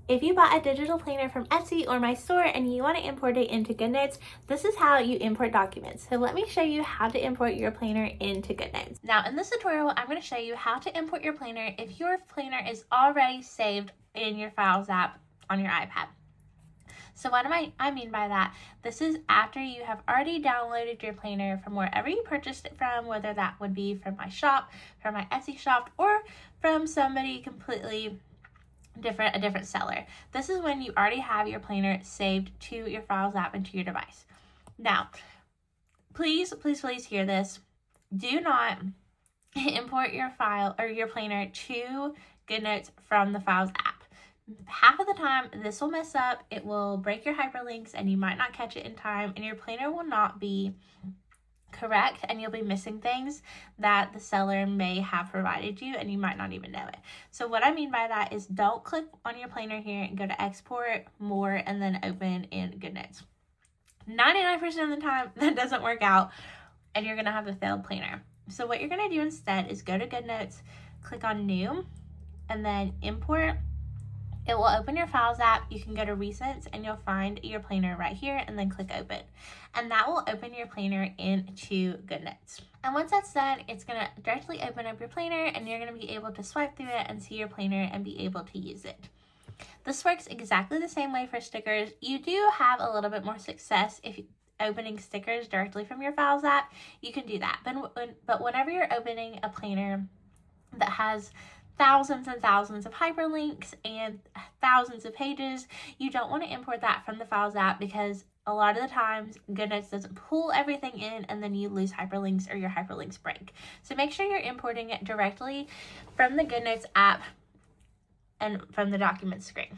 If you bought a digital planner from Etsy or my store and you want to import it into Goodnotes, this is how you import documents. So let me show you how to import your planner into Goodnotes. Now in this tutorial, I'm going to show you how to import your planner if your planner is already saved in your Files app on your iPad. So what I mean by that, this is after you have already downloaded your planner from wherever you purchased it from, whether that would be from my shop, from my Etsy shop, or from somebody completely different, a different seller. This is when you already have your planner saved to your Files app and to your device. Now, please hear this. Do not import your file or your planner to Goodnotes from the Files app. Half of the time, this will mess up. It will break your hyperlinks and you might not catch it in time, and your planner will not be correct, and you'll be missing things that the seller may have provided you and you might not even know it. So what I mean by that is don't click on your planner here and go to export, more, and then open in Goodnotes. 99% of the time that doesn't work out and you're gonna have a failed planner. So what you're gonna do instead is go to Goodnotes, click on new, and then import. It will open your Files app. You can go to Recents and you'll find your planner right here and then click Open. And that will open your planner into Goodnotes. And once that's done, it's going to directly open up your planner and you're going to be able to swipe through it and see your planner and be able to use it. This works exactly the same way for stickers. You do have a little bit more success if opening stickers directly from your Files app. You can do that. But whenever you're opening a planner that has thousands and thousands of hyperlinks and thousands of pages, you don't want to import that from the Files app because a lot of the times Goodnotes doesn't pull everything in and then you lose hyperlinks or your hyperlinks break. So make sure you're importing it directly from the Goodnotes app and from the document screen.